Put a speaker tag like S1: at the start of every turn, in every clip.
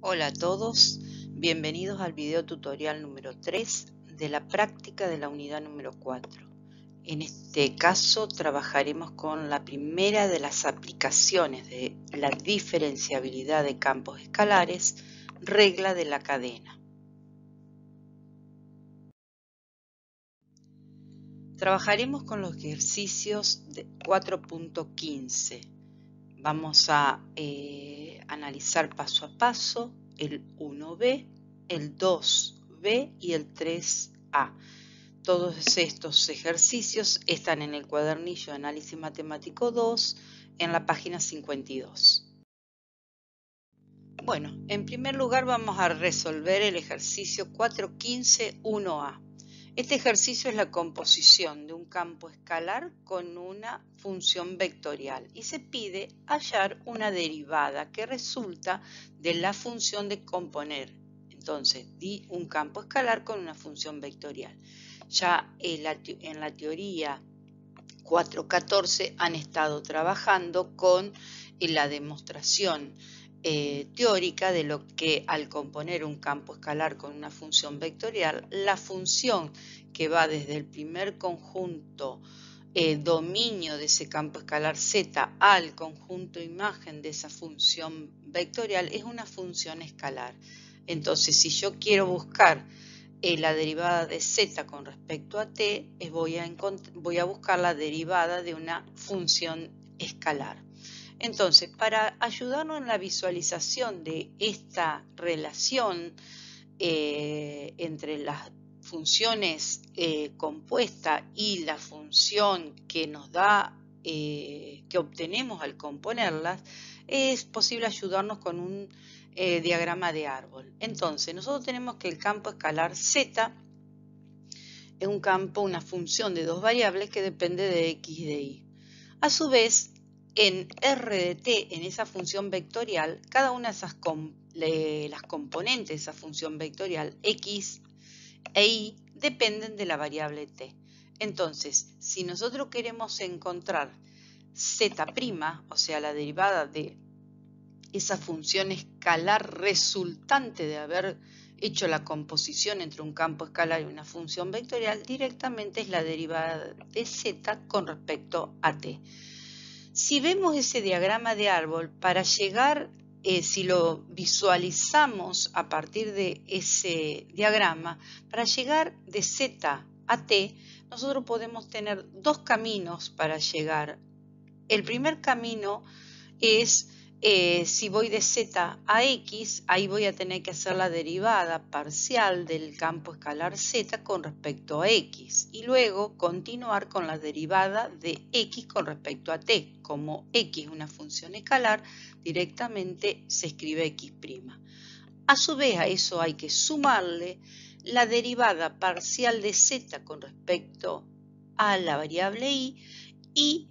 S1: Hola a todos, bienvenidos al video tutorial número 3 de la práctica de la unidad número 4. En este caso trabajaremos con la primera de las aplicaciones de la diferenciabilidad de campos escalares, regla de la cadena. Trabajaremos con los ejercicios de 4.15. Vamos a analizar paso a paso el 1B, el 2B y el 3A. Todos estos ejercicios están en el cuadernillo de Análisis Matemático 2 en la página 52. Bueno, en primer lugar vamos a resolver el ejercicio 4.15 1A. Este ejercicio es la composición de un campo escalar con una función vectorial y se pide hallar una derivada que resulta de la función de componer. Entonces, di un campo escalar con una función vectorial. Ya en la teoría 4.14 han estado trabajando con la demostración teórica de lo que al componer un campo escalar con una función vectorial, la función que va desde el primer conjunto dominio de ese campo escalar Z al conjunto imagen de esa función vectorial es una función escalar. Entonces, si yo quiero buscar la derivada de Z con respecto a T, voy a buscar la derivada de una función escalar. Entonces, para ayudarnos en la visualización de esta relación entre las funciones compuestas y la función que nos da, que obtenemos al componerlas, es posible ayudarnos con un diagrama de árbol. Entonces, nosotros tenemos que el campo escalar Z es un campo, una función de dos variables que depende de X y de Y. A su vez, en R de T, en esa función vectorial, cada una de las componentes de esa función vectorial, X e Y, dependen de la variable T. Entonces, si nosotros queremos encontrar Z', o sea, la derivada de esa función escalar resultante de haber hecho la composición entre un campo escalar y una función vectorial, directamente es la derivada de Z con respecto a T. Si vemos ese diagrama de árbol, para llegar, si lo visualizamos a partir de ese diagrama, para llegar de Z a T, nosotros podemos tener dos caminos para llegar. El primer camino es, si voy de Z a X, ahí voy a tener que hacer la derivada parcial del campo escalar Z con respecto a X y luego continuar con la derivada de X con respecto a T. Como X es una función escalar, directamente se escribe X'. A su vez a eso hay que sumarle la derivada parcial de Z con respecto a la variable Y y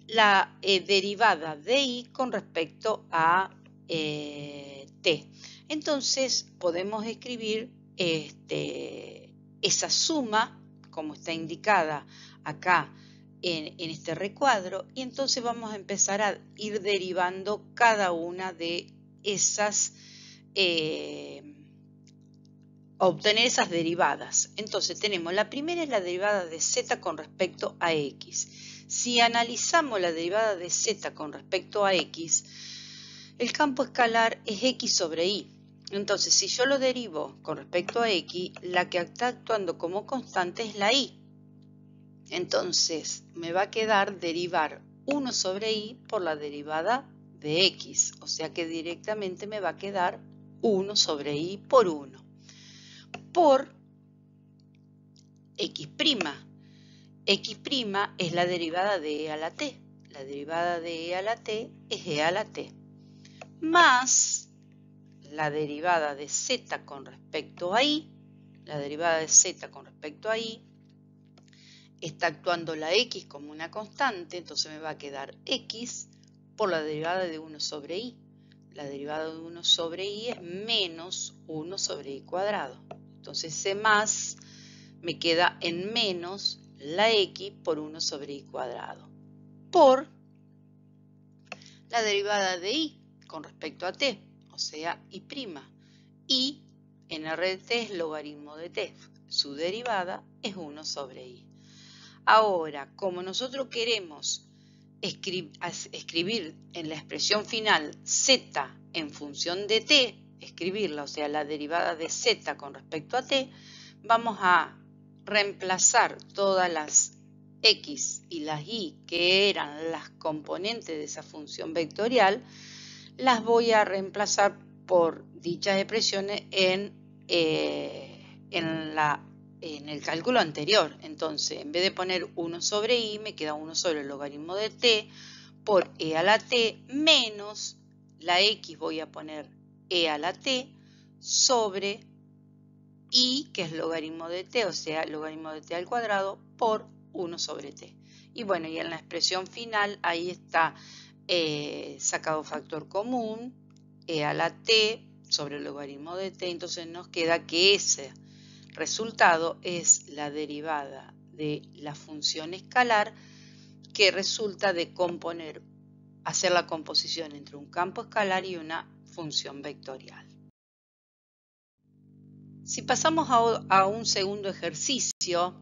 S1: la derivada de Y con respecto a T. Entonces podemos escribir esa suma, como está indicada acá en este recuadro, y entonces vamos a empezar a ir derivando cada una de esas, obtener esas derivadas. Entonces tenemos la primera es la derivada de Z con respecto a X. Si analizamos la derivada de Z con respecto a X, el campo escalar es X sobre Y. Entonces, si yo lo derivo con respecto a X, la que está actuando como constante es la Y. Entonces, me va a quedar derivar 1 sobre Y por la derivada de X. O sea que directamente me va a quedar 1 sobre Y por 1. Por X'. X' es la derivada de E a la T. La derivada de E a la T es E a la T. Más la derivada de Z con respecto a Y. La derivada de Z con respecto a Y. Está actuando la X como una constante, entonces me va a quedar X por la derivada de 1 sobre Y. La derivada de 1 sobre Y es menos 1 sobre Y cuadrado. Entonces ese más me queda en menos la X por 1 sobre Y cuadrado por la derivada de Y con respecto a T. o sea, y'. Y en R de t es logaritmo de t. Su derivada es 1 sobre i. Ahora, como nosotros queremos escribir en la expresión final z en función de t, escribirla, o sea, la derivada de z con respecto a t, vamos a reemplazar todas las x y las y que eran las componentes de esa función vectorial, las voy a reemplazar por dichas expresiones en el cálculo anterior. Entonces, en vez de poner 1 sobre i, me queda 1 sobre el logaritmo de t por e a la t menos la x, voy a poner e a la t sobre i, que es logaritmo de t, o sea, logaritmo de t al cuadrado, por 1 sobre t. Y bueno, y en la expresión final, ahí está sacado factor común, e a la t sobre el logaritmo de t, entonces nos queda que ese resultado es la derivada de la función escalar que resulta de hacer la composición entre un campo escalar y una función vectorial. Si pasamos a un segundo ejercicio,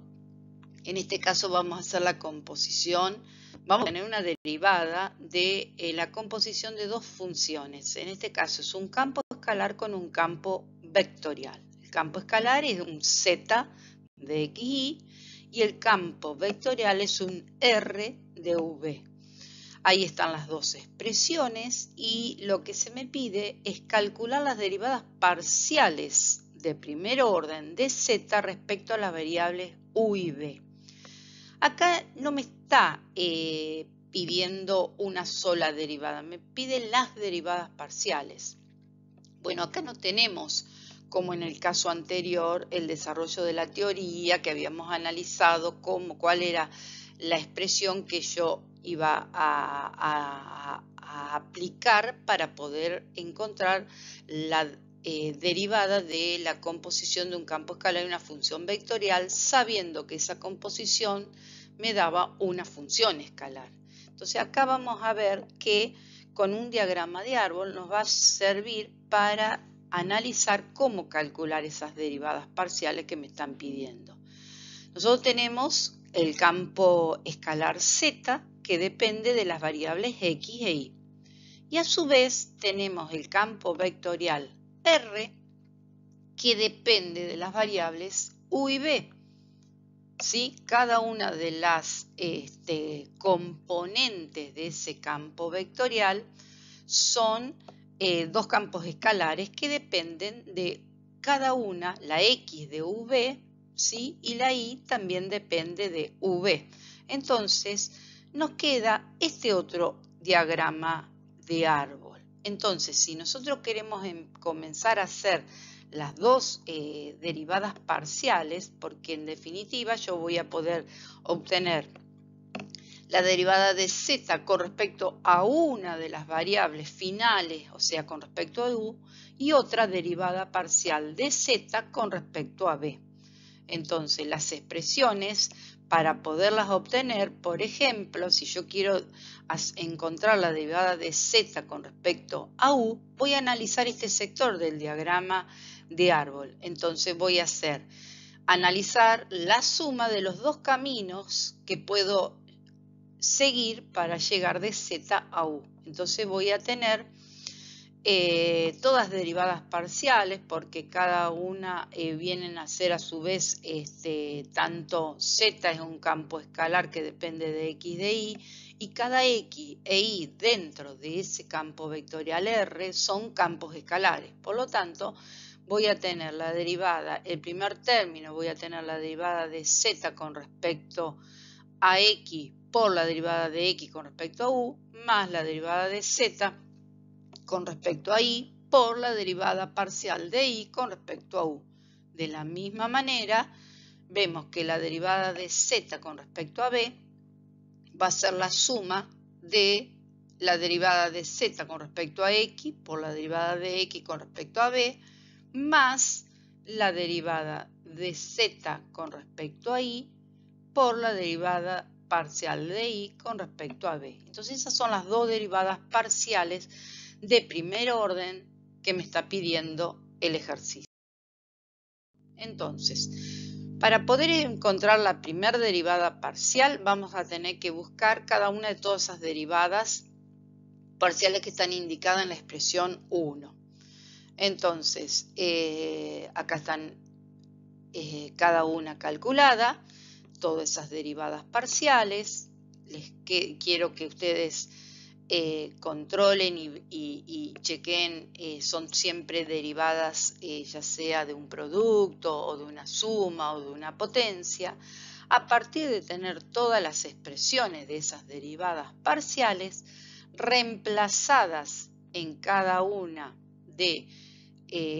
S1: en este caso vamos a hacer la composición, vamos a tener una derivada de la composición de dos funciones. En este caso es un campo escalar con un campo vectorial. El campo escalar es un z de xy y el campo vectorial es un r de v. Ahí están las dos expresiones y lo que se me pide es calcular las derivadas parciales de primer orden de z respecto a las variables u y v. Acá no me está pidiendo una sola derivada, me pide las derivadas parciales. Bueno, acá no tenemos, como en el caso anterior, el desarrollo de la teoría que habíamos analizado, cuál era la expresión que yo iba a aplicar para poder encontrar la derivada de la composición de un campo escalar y una función vectorial, sabiendo que esa composición me daba una función escalar. Entonces acá vamos a ver que con un diagrama de árbol nos va a servir para analizar cómo calcular esas derivadas parciales que me están pidiendo. Nosotros tenemos el campo escalar z que depende de las variables x e y. Y a su vez tenemos el campo vectorial r que depende de las variables u y v. ¿Sí? Cada una de las componentes de ese campo vectorial son dos campos escalares que dependen de cada una, la x de v, ¿sí? Y la y también depende de v. Entonces nos queda este otro diagrama de árbol. Entonces, si nosotros queremos comenzar a hacer las dos derivadas parciales, porque en definitiva yo voy a poder obtener la derivada de z con respecto a una de las variables finales, o sea, con respecto a u, y otra derivada parcial de z con respecto a b. Entonces, las expresiones, para poderlas obtener, por ejemplo, si yo quiero encontrar la derivada de z con respecto a u, voy a analizar este sector del diagrama de árbol. Entonces voy a analizar la suma de los dos caminos que puedo seguir para llegar de z a u. Entonces voy a tener todas derivadas parciales porque cada una vienen a ser a su vez tanto z es un campo escalar que depende de x de y, y cada x e y dentro de ese campo vectorial r son campos escalares. Por lo tanto, voy a tener la derivada, el primer término voy a tener la derivada de z con respecto a x por la derivada de x con respecto a u, más la derivada de z con respecto a y por la derivada parcial de y con respecto a u. De la misma manera, vemos que la derivada de z con respecto a b va a ser la suma de la derivada de z con respecto a x por la derivada de x con respecto a b, más la derivada de z con respecto a y por la derivada parcial de y con respecto a b. Entonces esas son las dos derivadas parciales de primer orden que me está pidiendo el ejercicio. Entonces, para poder encontrar la primera derivada parcial, vamos a tener que buscar cada una de todas esas derivadas parciales que están indicadas en la expresión 1. Entonces, acá están cada una calculada, todas esas derivadas parciales. Quiero que ustedes controlen y chequen, son siempre derivadas ya sea de un producto o de una suma o de una potencia. A partir de tener todas las expresiones de esas derivadas parciales reemplazadas en cada una de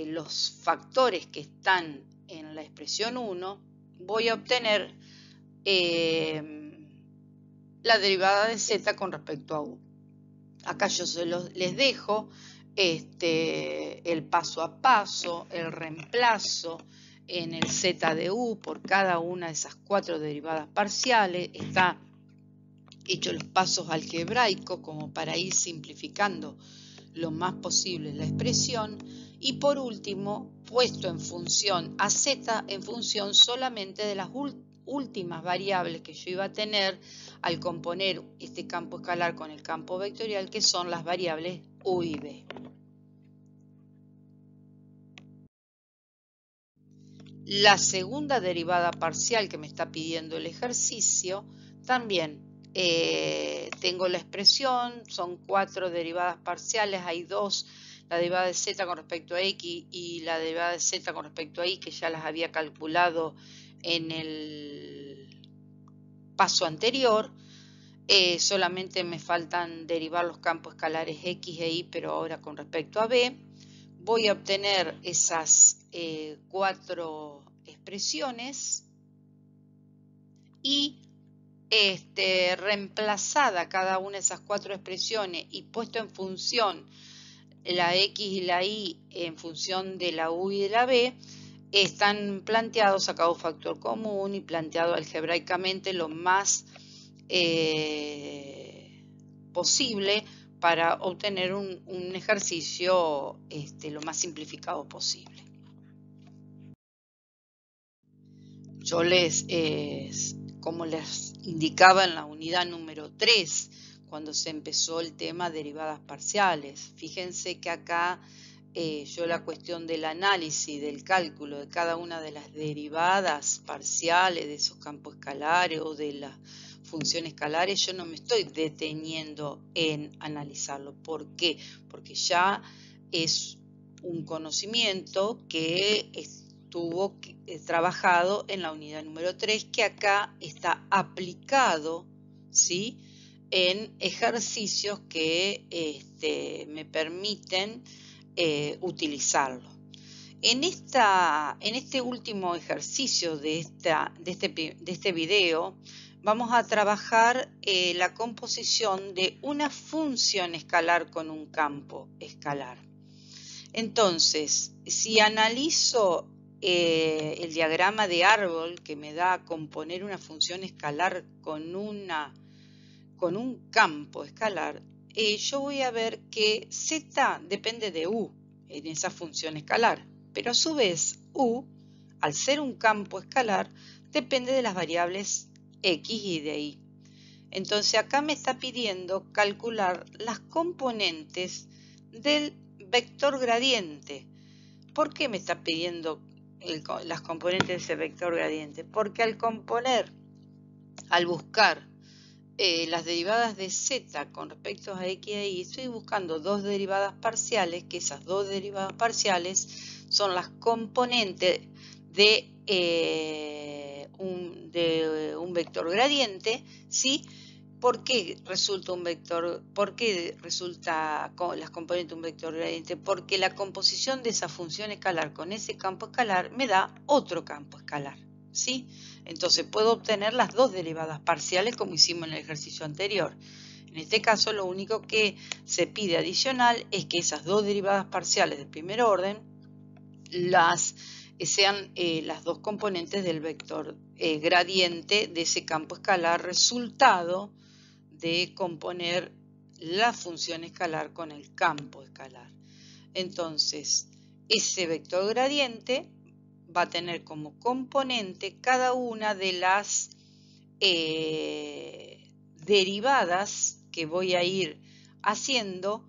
S1: los factores que están en la expresión 1, voy a obtener la derivada de z con respecto a u. Acá yo les dejo el paso a paso, el reemplazo en el z de u por cada una de esas 4 derivadas parciales. Está hecho los pasos algebraicos como para ir simplificando lo más posible la expresión. Y por último, puesto en función a z en función solamente de las últimas variables que yo iba a tener al componer este campo escalar con el campo vectorial, que son las variables u y b. La segunda derivada parcial que me está pidiendo el ejercicio, también tengo la expresión, son 4 derivadas parciales, hay 2, la derivada de z con respecto a x y la derivada de z con respecto a y, que ya las había calculado en el paso anterior. Solamente me faltan derivar los campos escalares x e y, pero ahora con respecto a b. Voy a obtener esas 4 expresiones y reemplazada cada una de esas 4 expresiones y puesto en función la x y la y en función de la u y de la b, están planteados, sacado factor común y planteado algebraicamente lo más posible para obtener un ejercicio lo más simplificado posible. Yo como les indicaba en la unidad número 3, cuando se empezó el tema de derivadas parciales, fíjense que acá yo la cuestión del análisis, del cálculo de cada una de las derivadas parciales de esos campos escalares o de las funciones escalares, yo no me estoy deteniendo en analizarlo. ¿Por qué? Porque ya es un conocimiento que estuvo trabajado en la unidad número 3, que acá está aplicado, ¿sí?, en ejercicios que me permiten utilizarlo. En este último ejercicio de este video, vamos a trabajar la composición de una función escalar con un campo escalar. Entonces, si analizo el diagrama de árbol que me da a componer una función escalar con un campo escalar, yo voy a ver que z depende de u en esa función escalar, pero a su vez u, al ser un campo escalar, depende de las variables x y de y. Entonces acá me está pidiendo calcular las componentes del vector gradiente. ¿Por qué me está pidiendo las componentes de ese vector gradiente? Porque al buscar las derivadas de z con respecto a x e y, estoy buscando 2 derivadas parciales, que esas 2 derivadas parciales son las componentes de un vector gradiente, ¿sí? ¿Por qué resulta un vector? ¿Por qué resulta las componentes de un vector gradiente? Porque la composición de esa función escalar con ese campo escalar me da otro campo escalar, ¿sí? Entonces puedo obtener las 2 derivadas parciales como hicimos en el ejercicio anterior. En este caso lo único que se pide adicional es que esas 2 derivadas parciales de primer orden sean las 2 componentes del vector gradiente de ese campo escalar, resultado de componer la función escalar con el campo escalar. Entonces, ese vector gradiente va a tener como componente cada una de las derivadas que voy a ir haciendo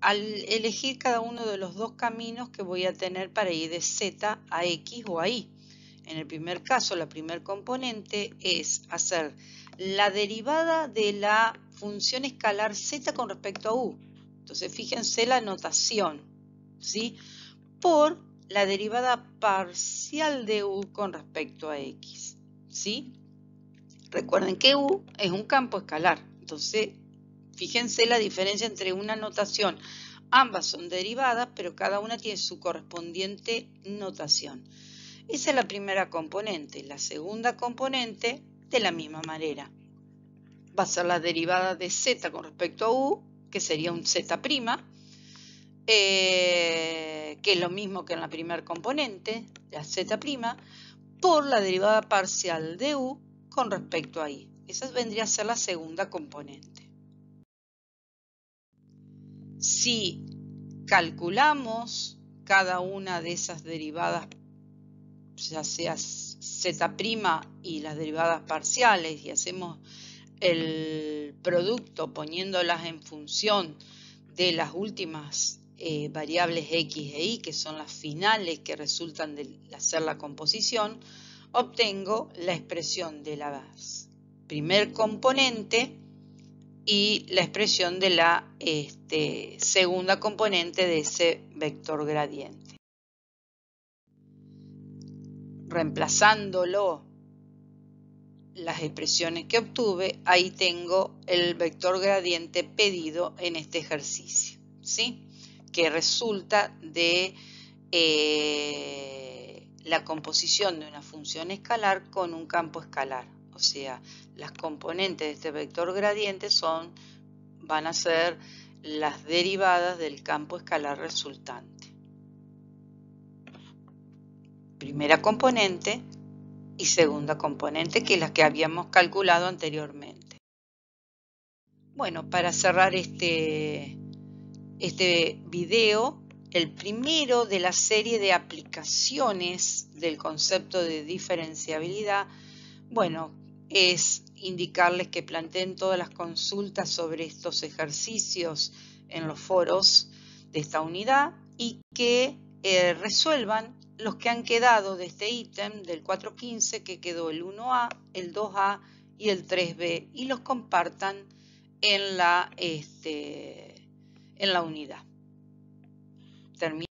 S1: al elegir cada uno de los dos caminos que voy a tener para ir de Z a X o a Y. En el primer caso, la primer componente es hacer la derivada de la función escalar Z con respecto a U. Entonces, fíjense la notación, ¿sí? Por la derivada parcial de U con respecto a X, ¿sí? Recuerden que U es un campo escalar, entonces fíjense la diferencia entre una notación. Ambas son derivadas, pero cada una tiene su correspondiente notación. Esa es la primera componente. La segunda componente, de la misma manera, va a ser la derivada de Z con respecto a U, que sería un Z', que es lo mismo que en la primera componente, la Z', por la derivada parcial de U con respecto a Y. Esa vendría a ser la segunda componente. Si calculamos cada una de esas derivadas, ya sea Z' y las derivadas parciales, y hacemos el producto poniéndolas en función de las últimas variables X e Y, que son las finales que resultan de hacer la composición, obtengo la expresión de la primer componente y la expresión de la segunda componente de ese vector gradiente. Reemplazándolo las expresiones que obtuve, ahí tengo el vector gradiente pedido en este ejercicio, ¿sí? Que resulta de la composición de una función escalar con un campo escalar. O sea, las componentes de este vector gradiente van a ser las derivadas del campo escalar resultante. Primera componente y segunda componente, que es la que habíamos calculado anteriormente. Bueno, para cerrar este video, el primero de la serie de aplicaciones del concepto de diferenciabilidad, bueno, es indicarles que planteen todas las consultas sobre estos ejercicios en los foros de esta unidad y que resuelvan los que han quedado de este ítem del 415, que quedó el 1A, el 2A y el 3B, y los compartan en la unidad. Termino.